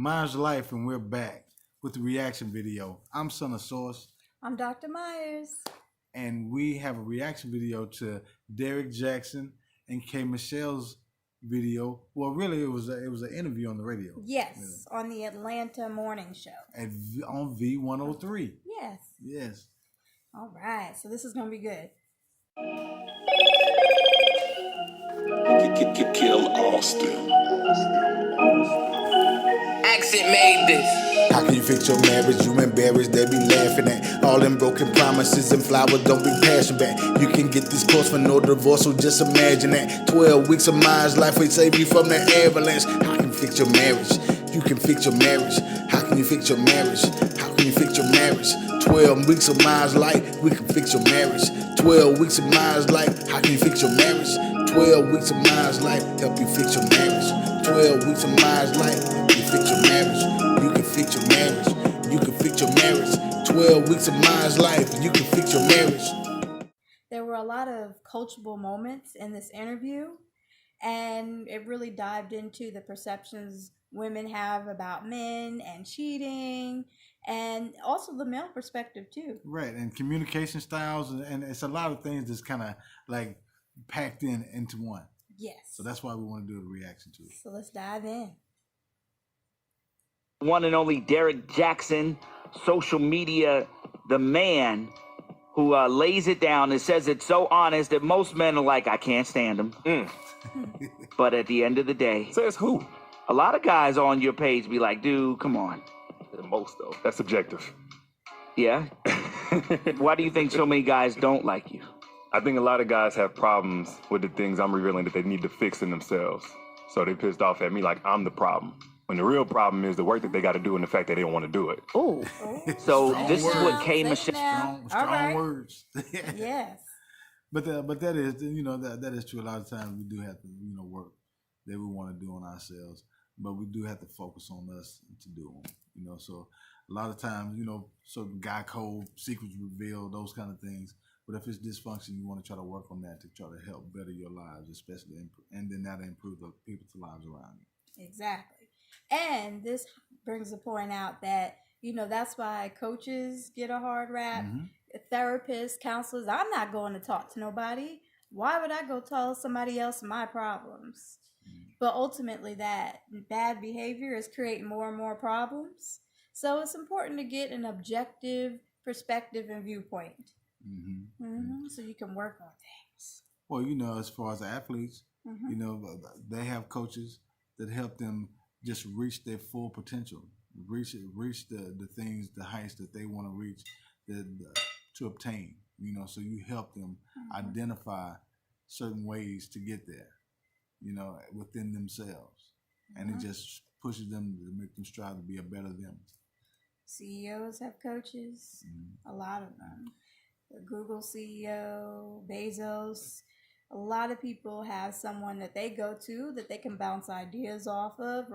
Mine's Life, and we're back with the reaction video. I'm Son of Source, I'm Dr. Myers. and we have a reaction video to Derrick Jaxn and KMichelle's video. Well, really, it was an interview on the radio. Yes, on the Atlanta morning show. On V103. Yes. Yes. All right, so this is going to be good. Kill Austin. Accent made this. How can you fix your marriage? You embarrassed, they be laughing at all them broken promises and flowers don't be passing back. You can get this course for no divorce, so just imagine that. 12 weeks of Myers Life will save you from the avalanche. How can you fix your marriage? You can fix your marriage. How can you fix your marriage? How can you fix your marriage? 12 weeks of Myers Life, we can fix your marriage. 12 weeks of Myers Life, how can you fix your marriage? 12 weeks of Myers Life, help you fix your marriage. 12 weeks of Myers Life, help you fix your marriage. You can fix your marriage. You can fix your marriage. 12 weeks of Myers Life, you can fix your marriage. There were a lot of coachable moments in this interview, and it really dived into the perceptions women have about men and cheating, and also the male perspective too. Right, and communication styles, and it's a lot of things that's kind of like packed into one. Yes. So that's why we want to do a reaction to it. So let's dive in. One and only Derrick Jaxn, social media, the man who lays it down and says it's so honest that most men are like, I can't stand him. But at the end of the day, Says who? a lot of guys on your page be like, dude, come on. Most though. That's subjective. Yeah? Why do you think so many guys don't like you? I think a lot of guys have problems with the things I'm revealing that they need to fix in themselves. So they pissed off at me like I'm the problem. When the real problem is the work that they got to do and the fact that they don't want to do it. Ooh. So Strong this is what words. KMichelle. Strong right. words. Yes. But that is, that is true. A lot of times we do have to, work that we want to do on ourselves, but we do have to focus on us to do them. So a lot of times, certain guy code, secrets revealed, those kind of things. But if it's dysfunction, you want to try to work on that to try to help better your lives, especially, and then that'll improve the people's lives around you. Exactly. And this brings the point out that, that's why coaches get a hard rap, therapists, counselors. I'm not going to talk to nobody. Why would I go tell somebody else my problems? But ultimately, that bad behavior is creating more and more problems. So it's important to get an objective perspective and viewpoint. So you can work on things. Well, as far as athletes, they have coaches that help them just reach their full potential, reach the things, the heights that they want to reach, to obtain. So you help them identify certain ways to get there, within themselves, and it just pushes them to make them strive to be a better them. CEOs have coaches, a lot of them. The Google CEO, Bezos, a lot of people have someone that they go to that they can bounce ideas off of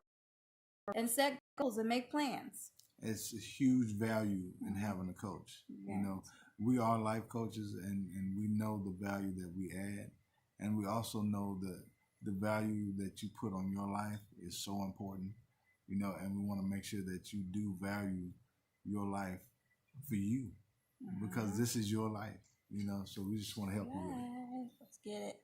and set goals and make plans. It's a huge value in having a coach. We are life coaches, and we know the value that we add, and we also know that the value that you put on your life is so important, and we want to make sure that you do value your life for you, because this is your life, so we just want to help you with it. Let's get it.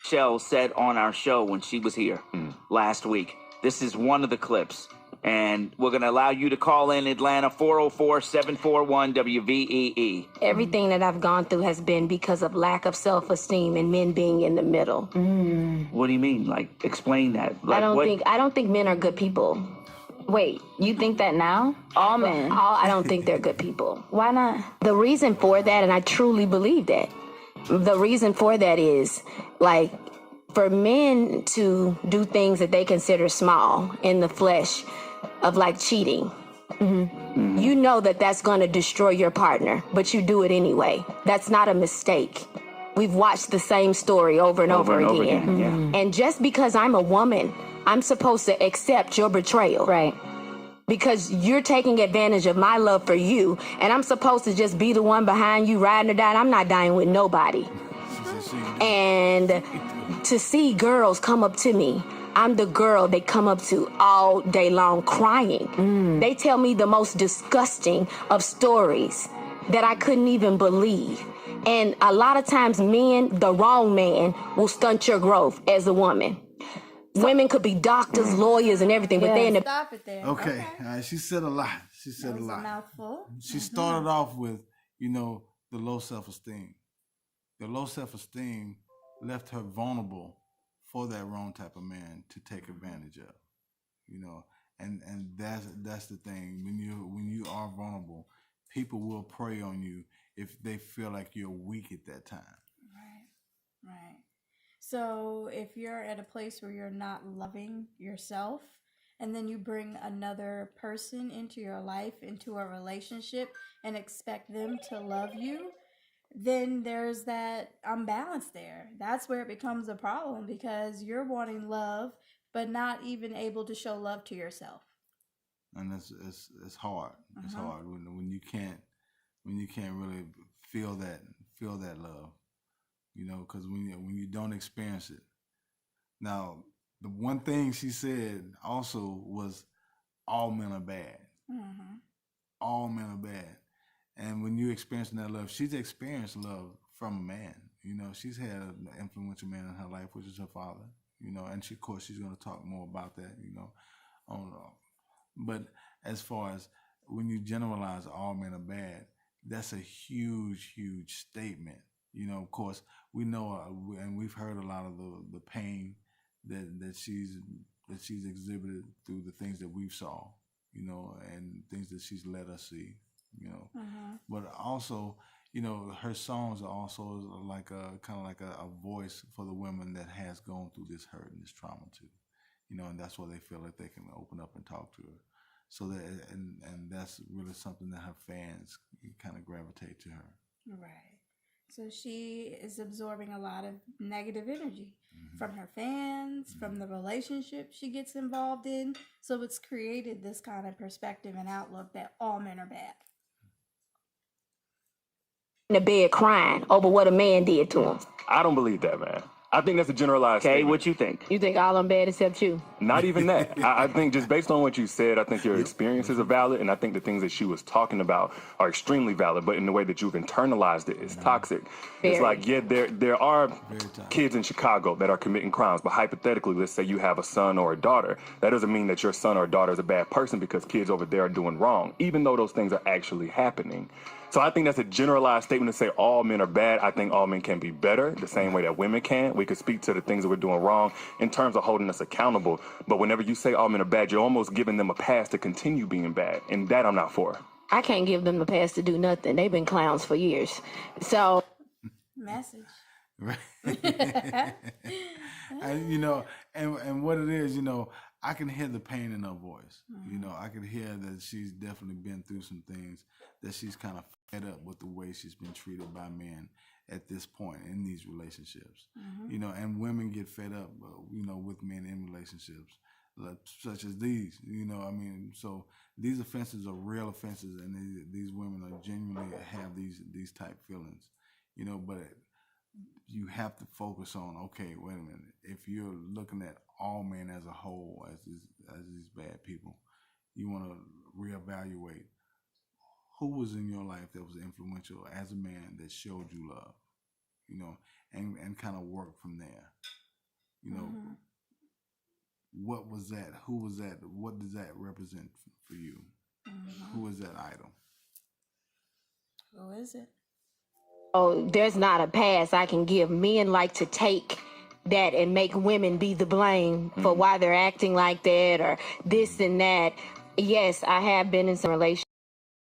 Michelle said on our show when she was here last week. This is one of the clips, and we're going to allow you to call in Atlanta 404-741-WVEE. Everything that I've gone through has been because of lack of self-esteem and men being in the middle. What do you mean? Like, explain that. Like, I don't think men are good people. Wait, you think that now? All men? I don't think they're good people. Why not? The reason for that, and I truly believe that, the reason for that is, like, for men to do things that they consider small in the flesh of, like, cheating, you know that that's going to destroy your partner, but you do it anyway. That's not a mistake. We've watched the same story over and over again. And just because I'm a woman, I'm supposed to accept your betrayal. Right. Because you're taking advantage of my love for you, and I'm supposed to just be the one behind you riding or dying. I'm not dying with nobody. And to see girls come up to me I'm the girl they come up to all day long crying. They tell me the most disgusting of stories that I couldn't even believe. And a lot of times men, the wrong man, will stunt your growth as a woman. Women could be doctors, lawyers, and everything, but they in the Stop it there. Okay. She said a lot. She said That a was a lot. mouthful. She started off with, the low self-esteem. The low self-esteem left her vulnerable for that wrong type of man to take advantage of. And that's the thing. When you are vulnerable, people will prey on you if they feel like you're weak at that time. Right. So if you're at a place where you're not loving yourself, and then you bring another person into your life, into a relationship, and expect them to love you, then there's that unbalance there. That's where it becomes a problem, because you're wanting love, but not even able to show love to yourself. And it's hard. It's hard when you can't really feel that love, because when you don't experience it. Now, the one thing she said also was, all men are bad. All men are bad. And when you experience that love, she's experienced love from a man. She's had an influential man in her life, which is her father. And of course she's going to talk more about that. But as far as when you generalize all men are bad, that's a huge, huge statement. Of course we know, and we've heard a lot of the pain that she's exhibited through the things that we've saw, and things that she's let us see. But also, her songs are also like kind of like a voice for the women that has gone through this hurt and this trauma too, and that's why they feel like they can open up and talk to her. So that, and that's really something that her fans kind of gravitate to her. Right. So she is absorbing a lot of negative energy from her fans, from the relationship she gets involved in. So it's created this kind of perspective and outlook that all men are bad. in the bed crying over what a man did to him. I don't believe that, man. I think that's a generalized Okay, statement. what you think? You think all I'm bad except you? Not even that. I think just based on what you said, I think your experiences are valid, and I think the things that she was talking about are extremely valid, but in the way that you've internalized it is toxic. It's like, yeah, there are kids in Chicago that are committing crimes, but hypothetically, let's say you have a son or a daughter. That doesn't mean that your son or daughter is a bad person because kids over there are doing wrong, even though those things are actually happening. So I think that's a generalized statement to say all men are bad. I think all men can be better the same way that women can. We could speak to the things that we're doing wrong in terms of holding us accountable. But whenever you say all men are bad, you're almost giving them a pass to continue being bad. And that I'm not for. I can't give them the pass to do nothing. They've been clowns for years. So. Message. Right. And, and what it is, I can hear the pain in her voice. I can hear that she's definitely been through some things, that she's kind of fed up with the way she's been treated by men at this point in these relationships. And women get fed up, with men in relationships, such as these. So these offenses are real offenses, and these women are genuinely have these type feelings. But you have to focus on, okay, wait a minute. If you're looking at all men as a whole as these bad people, you want to reevaluate who was in your life that was influential as a man that showed you love, and kind of work from there. What was that? Who was that? What does that represent for you? Who is that idol? Who is it? Oh, there's not a pass I can give. Men like to take that and make women be the blame for why they're acting like that or this and that. Yes, I have been in some relationships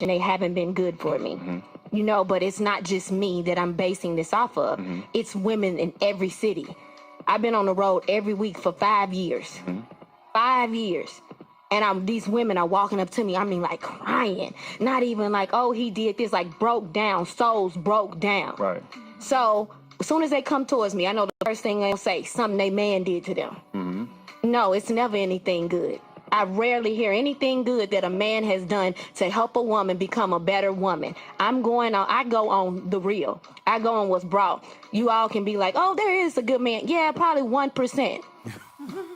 and they haven't been good for me. But it's not just me that I'm basing this off of. It's women in every city. I've been on the road every week for 5 years. 5 years. And these women are walking up to me, like crying. Not even like, oh, he did this, like broke down, souls broke down. Right. So as soon as they come towards me, I know the first thing they'll say, something they man did to them. No, it's never anything good. I rarely hear anything good that a man has done to help a woman become a better woman. I go on the real. I go on what's brought. You all can be like, oh, there is a good man. Yeah, probably 1%.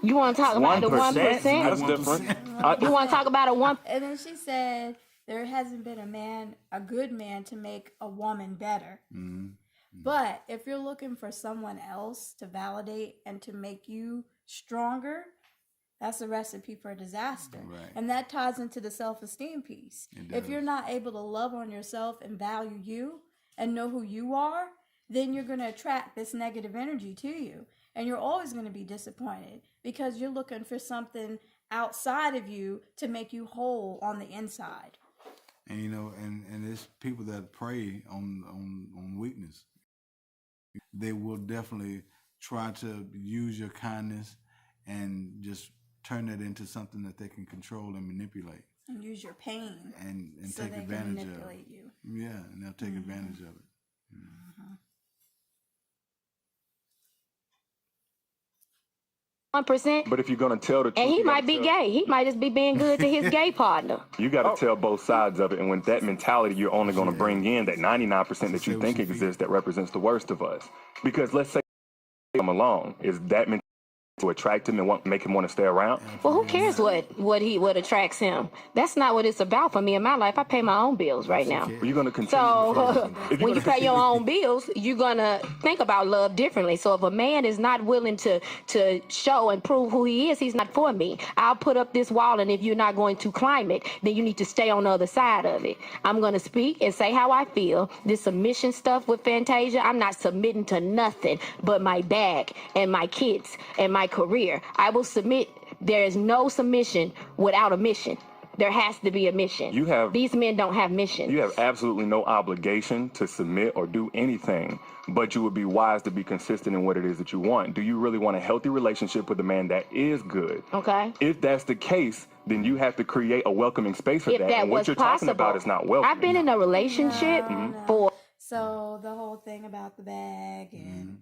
You want to talk about the 1%? That's different. You want to talk about a 1%? And then she said, there hasn't been a good man to make a woman better. Mm-hmm. But if you're looking for someone else to validate and to make you stronger, that's a recipe for disaster. Right. And that ties into the self-esteem piece. If you're not able to love on yourself and value you and know who you are, then you're going to attract this negative energy to you. And you're always going to be disappointed because you're looking for something outside of you to make you whole on the inside. And and it's people that prey on weakness. They will definitely try to use your kindness and just turn it into something that they can control and manipulate. And use your pain and so take they advantage can manipulate of it. you. Yeah, and they'll take advantage of it. 1%. But if you're gonna tell the truth, And he might be gay. He might just be being good to his gay partner. You got to tell both sides of it, and with that mentality, you're only going to bring in that 99% that you think exists that represents the worst of us. Because let's say come along, is that mentality to attract him and make him want to stay around? Well, who cares what attracts him? That's not what it's about for me in my life. I pay my own bills right now. You're going to continue. So when you pay your own bills, you're gonna think about love differently. So if a man is not willing to show and prove who he is, he's not for me. I'll put up this wall, and if you're not going to climb it, then you need to stay on the other side of it. I'm gonna speak and say how I feel. This submission stuff with Fantasia, I'm not submitting to nothing but my bag and my kids and my career. I will submit. There is no submission without a mission. There has to be a mission. These men don't have missions. You have absolutely no obligation to submit or do anything, but you would be wise to be consistent in what it is that you want. Do you really want a healthy relationship with a man that is good? Okay. If that's the case, then you have to create a welcoming space for that. And what you're talking about is not welcoming. I've been in a relationship for. So the whole thing about the bag and,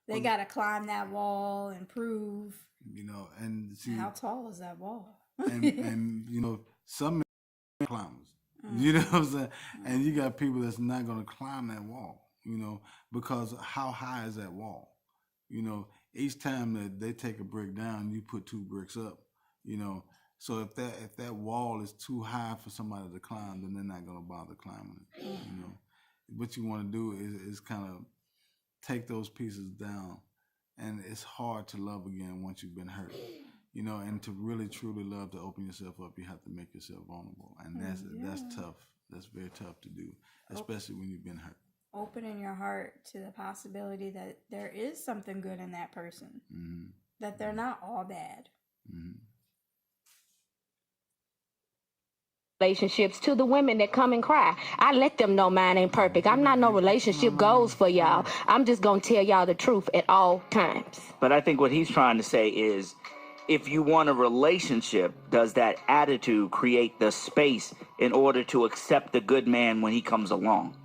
they got to climb that wall and prove, and see, how tall is that wall? and some men climbers, you know what I'm saying? And you got people that's not going to climb that wall, because how high is that wall? Each time that they take a brick down, you put 2 bricks up, So if that wall is too high for somebody to climb, then they're not going to bother climbing it. What you want to do is kind of take those pieces down, and it's hard to love again once you've been hurt. And to really truly love, to open yourself up, you have to make yourself vulnerable, and that's tough. That's very tough to do, especially when you've been hurt. Opening your heart to the possibility that there is something good in that person, that they're not all bad. Relationships to the women that come and cry. I let them know mine ain't perfect. I'm not no relationship goals for y'all. I'm just gonna tell y'all the truth at all times. But I think what he's trying to say is, if you want a relationship, does that attitude create the space in order to accept the good man when he comes along?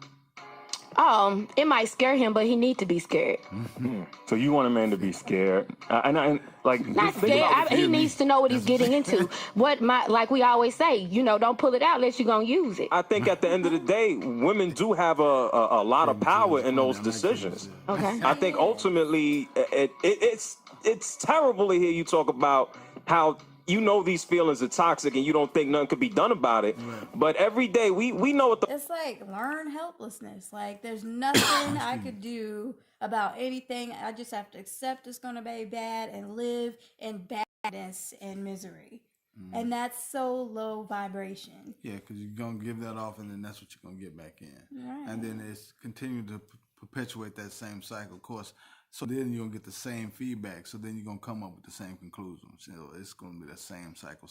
It might scare him, but he need to be scared. So you want a man to be scared, and like not scared. He needs to know what he's getting into. Like we always say, don't pull it out unless you're gonna use it. I think at the end of the day, women do have a lot of power in those decisions. Okay. I think ultimately it's terrible to hear you talk about how these feelings are toxic and you don't think nothing could be done about it. Right. But every day we know what it's like learned helplessness. Like there's nothing I could do about anything. I just have to accept it's going to be bad and live in badness and misery. And that's so low vibration. Yeah, because you're going to give that off, and then that's what you're going to get back in. Right. And then it's continuing to perpetuate that same cycle, of course. So then you're going to get the same feedback. So then you're going to come up with the same conclusion. So it's going to be the same cycle.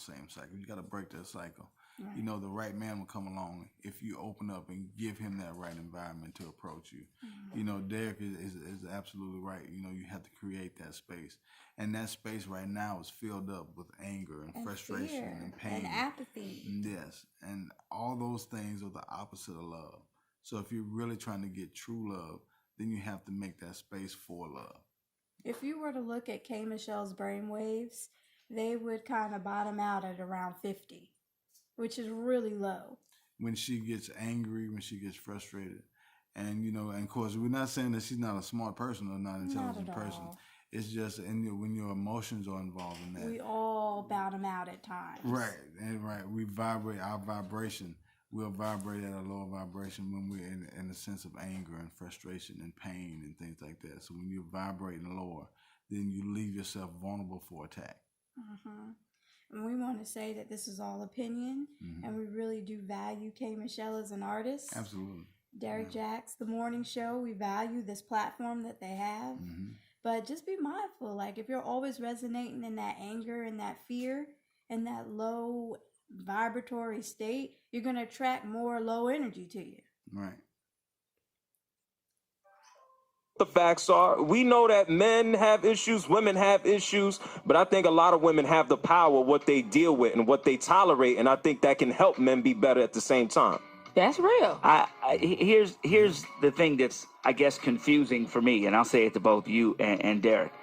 You got to break that cycle. Right. The right man will come along if you open up and give him that right environment to approach you. Derrick is absolutely right. You have to create that space. And that space right now is filled up with anger and frustration fear and pain. And apathy. Yes. And all those things are the opposite of love. So if you're really trying to get true love, then you have to make that space for love. If you were to look at KMichelle's brainwaves, they would kind of bottom out at around 50, which is really low. When she gets angry, when she gets frustrated. And, and of course, we're not saying that she's not a smart person or not an intelligent person. It's just when your emotions are involved in that. We all bout them out at times. Right, and right. We vibrate our vibration. We'll vibrate at a lower vibration when we're in a sense of anger and frustration and pain and things like that. So when you're vibrating lower, then you leave yourself vulnerable for attack. And we want to say that this is all opinion, and we really do value KMichelle as an artist. Absolutely. Derrick Jaxn, The Morning Show, we value this platform that they have. But just be mindful, like if you're always resonating in that anger and that fear and that low vibratory state, you're going to attract more low energy to you. Right. The facts are, we know that men have issues, women have issues, but I think a lot of women have the power, what they deal with and what they tolerate, and I think that can help men be better at the same time. That's real. Here's the thing that's, I guess, confusing for me, and I'll say it to both you and Derrick.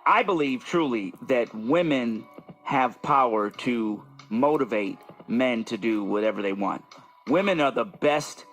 I believe truly that women have power to motivate men to do whatever they want. Women are the best.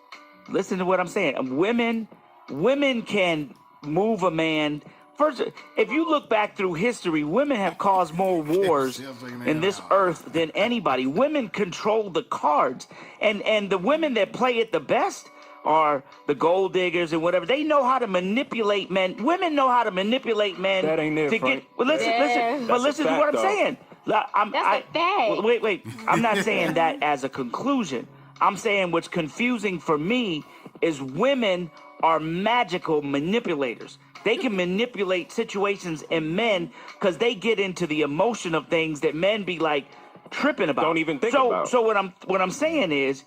Listen to what I'm saying. Women can move a man. First, if you look back through history, women have caused more wars in this earth than anybody. Women control the cards. And the women that play it the best are the gold diggers and whatever. They know how to manipulate men. Women know how to manipulate men. That ain't it, to Frank. get. Well, listen to what I'm saying. That's a fact. Wait. I'm not saying that as a conclusion. I'm saying what's confusing for me is women are magical manipulators. They can manipulate situations in men because they get into the emotion of things that men be like tripping about. Don't even think about. So what I'm saying is,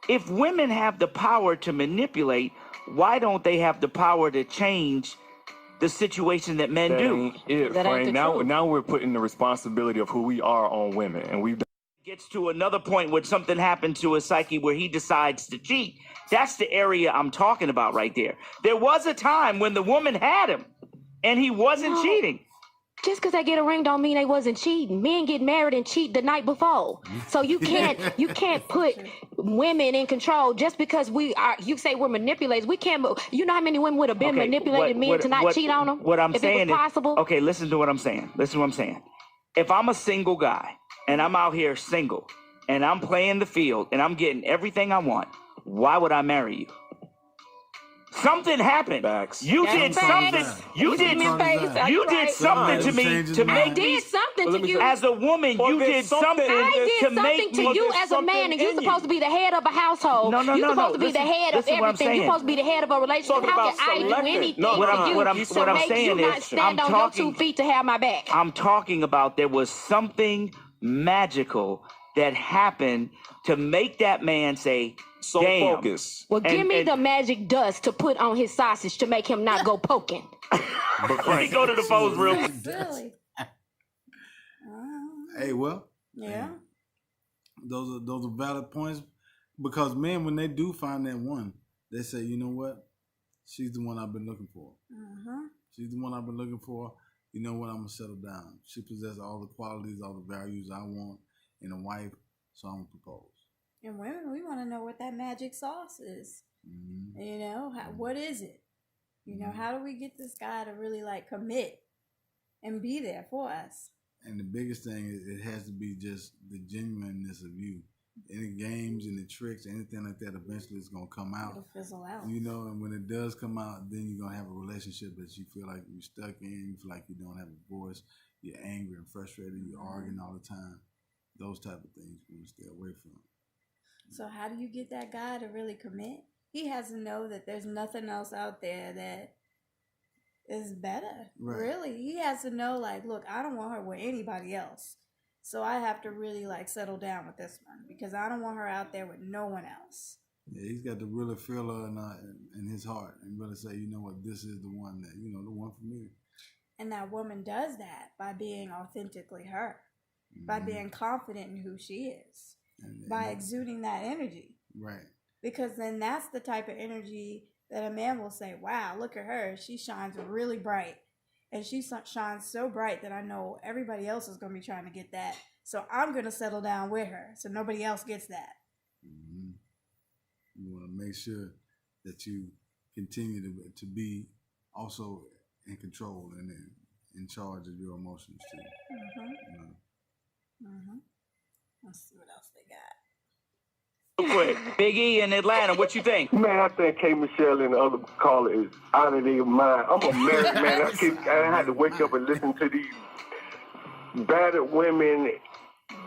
if women have the power to manipulate, why don't they have the power to change the situation that men do? Frank. Now we're putting the responsibility of who we are on women, and we've Gets to another point when something happened to his psyche where he decides to cheat. That's the area I'm talking about right there. There was a time when the woman had him and he wasn't cheating. Just because I get a ring don't mean they wasn't cheating. Men get married and cheat the night before. So you can't put women in control just because you say we're manipulators. We can't. You know how many women would have been manipulated men to not cheat on them? What I'm saying it was possible? is, okay, listen to what I'm saying. If I'm a single guy and I'm out here single and I'm playing the field and I'm getting everything I want, why would I marry you? Something happened. Facts. You did something. You did something to me to make did something to you as a woman. You did something to make me. You as a man, and you're supposed to be the head of a household. No. You're supposed to be the head of everything. You're supposed to be the head of a relationship. How can I do anything to make you not stand on your 2 feet to have my back? I'm talking about there was something magical that happened to make that man say, so damn. Focus. Well, give me the magic dust to put on his sausage to make him not go poking. Let me go to the phones real quick. Silly. Hey, well, Yeah. those are valid points, because men, when they do find that one, they say, you know what, she's the one I've been looking for. She's the one I've been looking for. You know what, I'm gonna settle down. She possesses all the qualities, all the values I want in a wife, so I'm gonna propose. And women, we want to know what that magic sauce is. You know, what is it? You know, how do we get this guy to really like commit and be there for us? And the biggest thing is it has to be just the genuineness of you. Any games and the tricks, anything like that, eventually it's gonna come out. It'll fizzle out. You know, and when it does come out, then you're gonna have a relationship that you feel like you're stuck in. You feel like you don't have a voice. You're angry and frustrated. You're arguing all the time. Those type of things we want to stay away from. So how do you get that guy to really commit? He has to know that there's nothing else out there that is better. Right. Really, he has to know, like, look, I don't want her with anybody else. So I have to really like settle down with this one because I don't want her out there with no one else. Yeah, he's got to really feel her in his heart and really say, you know what, this is the one that, you know, the one for me. And that woman does that by being authentically her, by being confident in who she is, by exuding that energy. Right. Because then that's the type of energy that a man will say, wow, look at her. She shines really bright. And she shines so bright that I know everybody else is going to be trying to get that. So I'm going to settle down with her so nobody else gets that. You want to make sure that you continue to be also in control and in charge of your emotions too. Let's see what else they got. Quick, Big E in Atlanta, what you think? Man, I think KMichelle and the other caller is out of their mind. I'm a married man. I had to wake up and listen to these battered women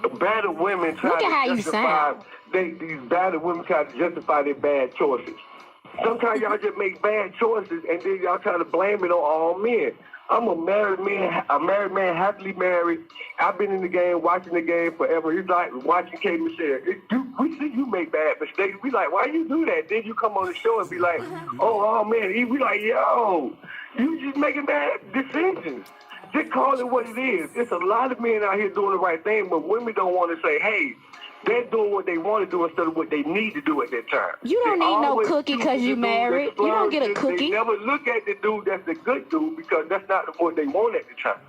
Look at how you sound. These battered women try to justify their bad choices. Sometimes y'all just make bad choices and then y'all try to blame it on all men. I'm a married man, happily married. I've been in the game, watching the game forever. It's like watching KMichelle. We see you make bad mistakes. We like, why you do that? Then you come on the show and be like, oh man. We like, yo, you just making bad decisions. Just call it what it is. It's a lot of men out here doing the right thing, but women don't want to say, hey, they're doing what they want to do instead of what they need to do at that time. You don't need no cookie because you married. You don't get a cookie. They never look at the dude that's the good dude because that's not what they want at the time.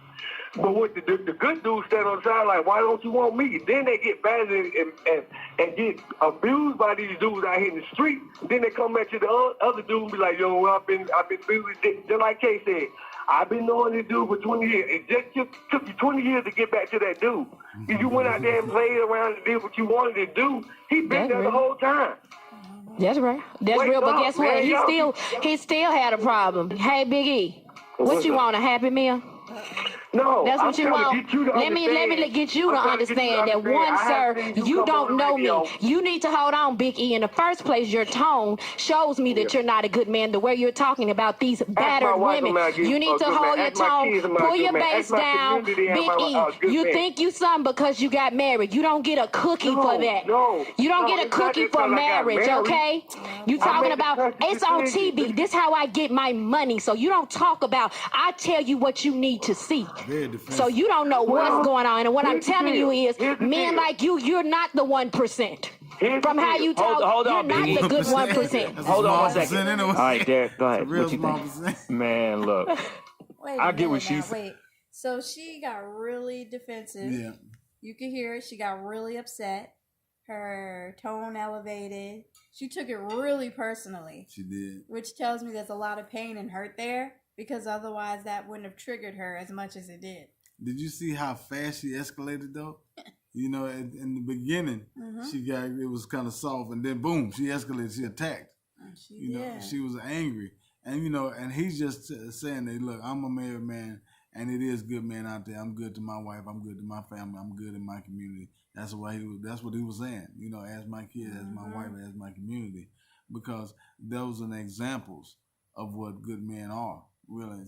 But what the good dudes stand on the side like, why don't you want me? Then they get bad and get abused by these dudes out here in the street. Then they come back to the other dude and be like, yo, I've been abused. Just like Kay said, I've been knowing this dude for 20 years. It just took you 20 years to get back to that dude. If you went out there and played around and did what you wanted to do, he been there the whole time. That's right. That's real. But guess what? He still had a problem. Hey, Big E, what you want, a Happy Meal? No, that's what you want. Let me get you to understand that one, sir, you don't know me. You need to hold on, Big E. In the first place, your tone shows me that you're not a good man. The way you're talking about these battered women, you need to hold your tone, pull your bass down, Big E. You think you something because you got married. You don't get a cookie for that. You don't get a cookie for marriage, okay? You talking about it's on TV. This how I get my money. So you don't talk about. I tell you what you need to see. So you don't know what's going on. And what I'm telling you is, men like you, you're not the 1%. From how you talk, hold on, you're not the good 1%. Hold on 1 second. Anyway. All right, Derrick, go ahead. What you think? Man, look. I get what she's saying. Wait, so she got really defensive. Yeah. You could hear it. She got really upset. Her tone elevated. She took it really personally. She did. Which tells me there's a lot of pain and hurt there. Because otherwise that wouldn't have triggered her as much as it did. Did you see how fast she escalated though? You know, in the beginning, it was kind of soft, and then boom, she escalated. She attacked. She was angry, and and he's just saying that, look, I'm a married man, and it is good men out there. I'm good to my wife. I'm good to my family. I'm good in my community. That's what he was saying. As my kids, as my wife, as my community, because those are the examples of what good men are. Really,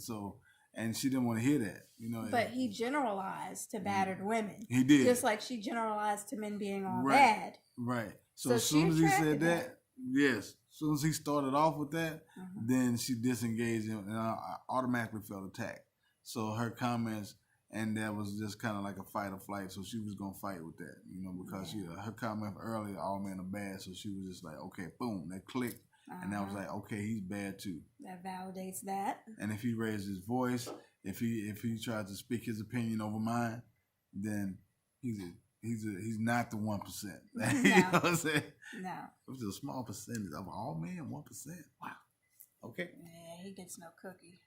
and she didn't want to hear that, But he generalized to battered women. He did, just like she generalized to men being all bad. Right. So as soon as he said that, yes, as soon as he started off with that, then she disengaged him, and I automatically felt attacked. So her comments, and that was just kind of like a fight or flight. So she was gonna fight with that, because her comment earlier, all men are bad. So she was just like, okay, boom, that clicked. And I was like, okay, he's bad too. That validates that. And if he raised his voice, if he tried to speak his opinion over mine, then he's not the 1%. No. You know what I'm saying? No. It was a small percentage of all men, 1%. Wow. Okay. Yeah, he gets no cookie.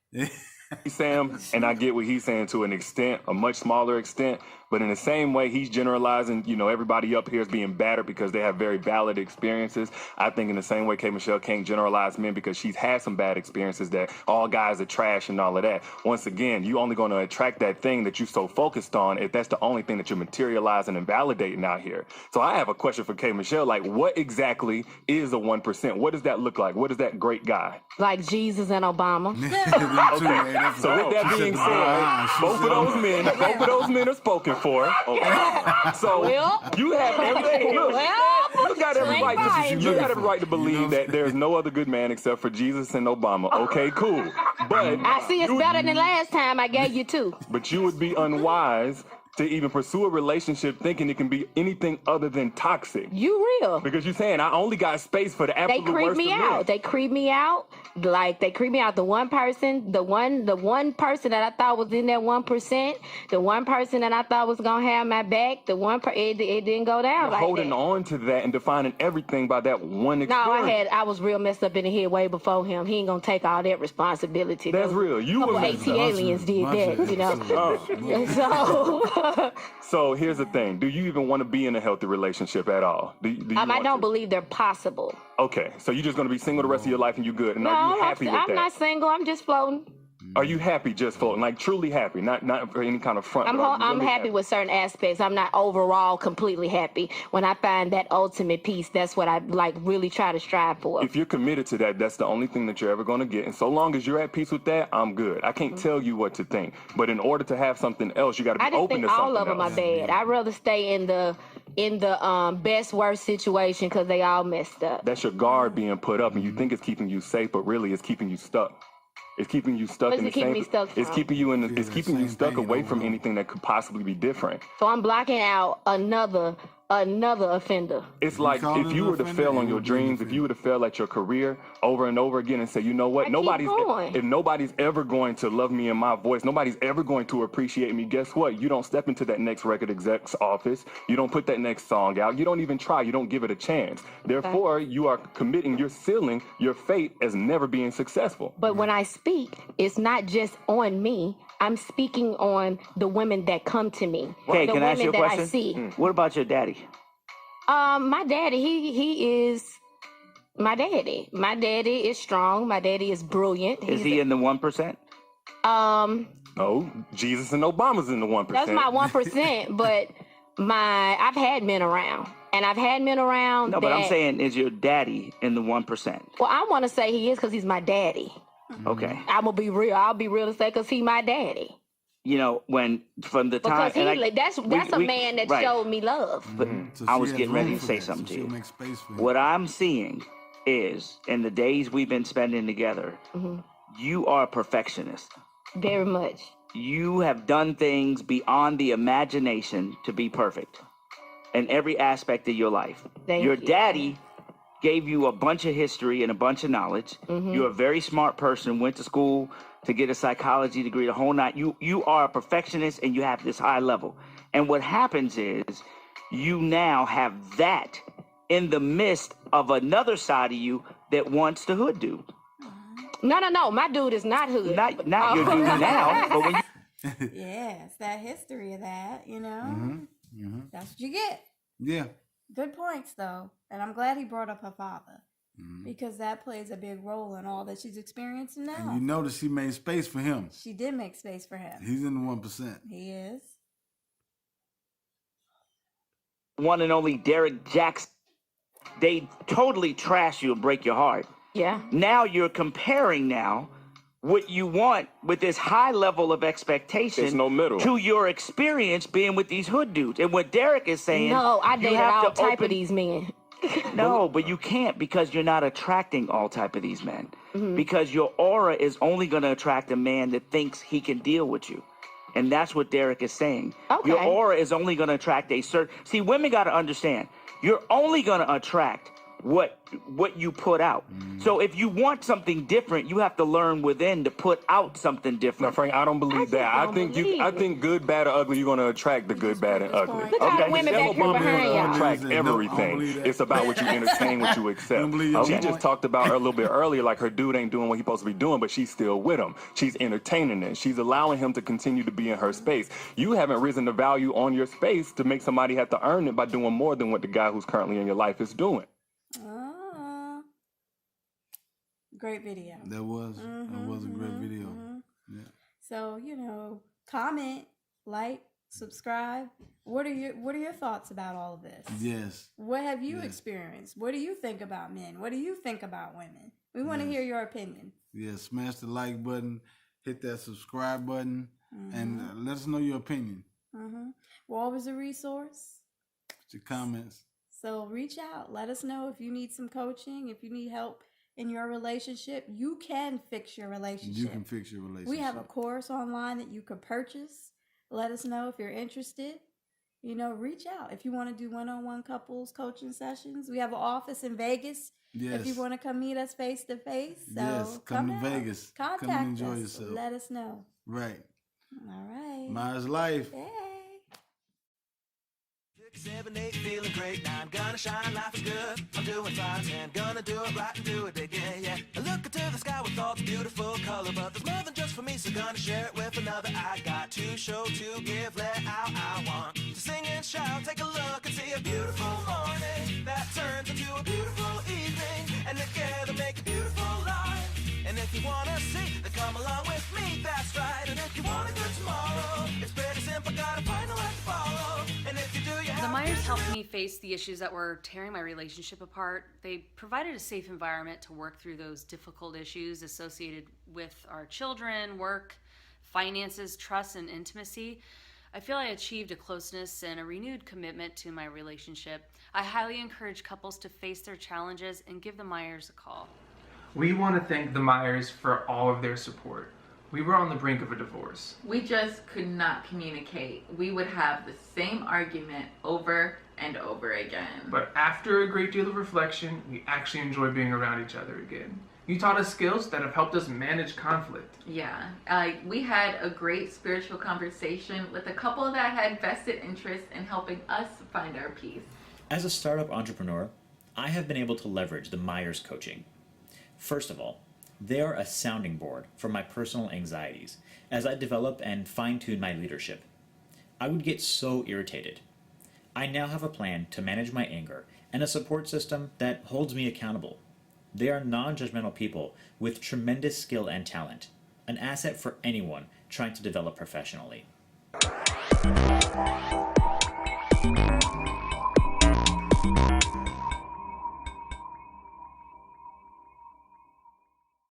Sam, and I get what he's saying to an extent, a much smaller extent, but in the same way he's generalizing, everybody up here is being battered because they have very valid experiences. I think in the same way KMichelle can't generalize men because she's had some bad experiences that all guys are trash and all of that. Once again, you only going to attract that thing that you're so focused on if that's the only thing that you're materializing and validating out here. So I have a question for KMichelle, like what exactly is a 1%? What does that look like? What is that great guy? Like Jesus and Obama. Okay. So with that being said, both of those men are spoken for. Okay. So you have everything. You got every right to believe that there's no other good man except for Jesus and Obama. Okay, cool. But I see it's better than last time I gave you two. But you would be unwise to even pursue a relationship thinking it can be anything other than toxic. You real. Because you're saying I only got space for the They absolute creep worst me of men. out. They creep me out. Like they creep me out. The one person that I thought was in that 1%, the one person that I thought was gonna have my back, it didn't go down You're like holding that. on to that and defining everything by that one No, experience. I was real messed up in the head way before him. He ain't gonna take all that responsibility. That's real. You couple was AT aliens did that, you know. So here's the thing: do you even want to be in a healthy relationship at all? Do you I want don't to? believe they're possible. Okay, so you're just gonna be single the rest of your life and you good? And No, are you happy with that? I'm not single. I'm just floating. Are you happy just floating, like truly happy, not for any kind of front? I'm happy with certain aspects. I'm not overall completely happy. When I find that ultimate peace, that's what I like really try to strive for. If you're committed to that, that's the only thing that you're ever going to get. And so long as you're at peace with that, I'm good. I can't tell you what to think. But in order to have something else, you got to be open to something else. I just think all of them are bad. I'd rather stay in the best worst situation because they all messed up. That's your guard being put up, and you think it's keeping you safe, but really it's keeping you stuck. It's keeping you stuck in the same. It's keeping you in. It's keeping you stuck away from anything that could possibly be different. So I'm blocking out another offender. It's like if you were to fail on your dreams, if you were to fail at your career over and over again and say, you know what, if nobody's ever going to love me in my voice, nobody's ever going to appreciate me, guess what? You don't step into that next record exec's office. You don't put that next song out. You don't even try. You don't give it a chance. Therefore, you are you're sealing your fate as never being successful. But when I speak, it's not just on me. I'm speaking on the women that come to me. Okay, the can I ask you a women that question? I see. What about your daddy? My daddy, he is my daddy. My daddy is strong. My daddy is brilliant. Is he in the 1%? No, Jesus and Obama's in the 1%. That's my 1%, but I've had men around. And I've had men around. No, but I'm saying, is your daddy in the 1%? Well, I want to say he is because he's my daddy. Okay. I'm going to be real. I'll be real to say because he's my daddy. You know, from the time... Because that's a man that showed me love. But So I she was has getting room ready to for say that, something so to she'll you. make space for him. What I'm seeing is, in the days we've been spending together, you are a perfectionist. Very much. You have done things beyond the imagination to be perfect in every aspect of your life. Your daddy gave you a bunch of history and a bunch of knowledge. You're a very smart person, went to school to get a psychology degree, the whole night. You are a perfectionist and you have this high level. And what happens is you now have that in the midst of another side of you that wants the hood dude. No. My dude is not hood. Not your dude now, but when you... Yeah, it's that history of that, you know? That's what you get. Yeah. Good points, though. And I'm glad he brought up her father. Because that plays a big role in all that she's experiencing now. And you notice she made space for him. She did make space for him. He's in the 1%. He is. One and only Derrick Jaxn, they totally trash you and break your heart. Yeah. Now you're comparing what you want with this high level of expectation There's no middle. to your experience being with these hood dudes. And what Derrick is saying... No, I dated all type open... of these men. No, but you can't because you're not attracting all type of these men. Because your aura is only going to attract a man that thinks he can deal with you. And that's what Derrick is saying. Okay. Your aura is only going to attract a certain... See, women got to understand, you're only going to attract what you put out. So if you want something different, you have to learn within to put out something different. No, Frank, I don't believe that. I think good, bad, or ugly, you're going to attract the good, bad, and ugly. Look how the women back here behind y'all. Attract everything. It's about what you entertain, what you accept. She just talked about her a little bit earlier, like her dude ain't doing what he's supposed to be doing, but she's still with him. She's entertaining it. She's allowing him to continue to be in her space. You haven't risen the value on your space to make somebody have to earn it by doing more than what the guy who's currently in your life is doing. Great video. That was a great video. Yeah. So, comment, like, subscribe. What are your thoughts about all of this? Yes. What have you experienced? What do you think about men? What do you think about women? We want to hear your opinion. Yeah, smash the like button, hit that subscribe button, and let us know your opinion. We're always a resource. Your comments. So reach out. Let us know if you need some coaching, if you need help in your relationship. You can fix your relationship. You can fix your relationship. We have a course online that you could purchase. Let us know if you're interested. Reach out if you want to do one-on-one couples coaching sessions. We have an office in Vegas. Yes. If you want to come meet us face to face. So yes, come to out. Vegas. Contact come and enjoy us. yourself. Let us know. Right. All right. Myers Life. Hey. 7, 8, feeling great. Now I'm gonna shine, life is good. I'm doing fine, and gonna do it right and do it again, yeah. I look into the sky with all the beautiful color, but there's more than just for me, so gonna share it with another. I got to show, to give, let out. I want to sing and shout, take a look and see a beautiful morning that turns into a beautiful evening, and together make a beautiful life. And if you wanna see, then come along with me, that's right. And if you want a good tomorrow, it's pretty simple, gotta find a life to follow. And if you do, you have The Myers helped me face the issues that were tearing my relationship apart. They provided a safe environment to work through those difficult issues associated with our children, work, finances, trust, and intimacy. I feel I achieved a closeness and a renewed commitment to my relationship. I highly encourage couples to face their challenges and give the Myers a call. We want to thank the Myers for all of their support. We were on the brink of a divorce. We just could not communicate. We would have the same argument over and over again. But after a great deal of reflection, we actually enjoy being around each other again. You taught us skills that have helped us manage conflict. Yeah, we had a great spiritual conversation with a couple that had vested interest in helping us find our peace. As a startup entrepreneur, I have been able to leverage the Myers coaching. First of all, they are a sounding board for my personal anxieties as I develop and fine-tune my leadership. I would get so irritated. I now have a plan to manage my anger and a support system that holds me accountable. They are non-judgmental people with tremendous skill and talent, an asset for anyone trying to develop professionally.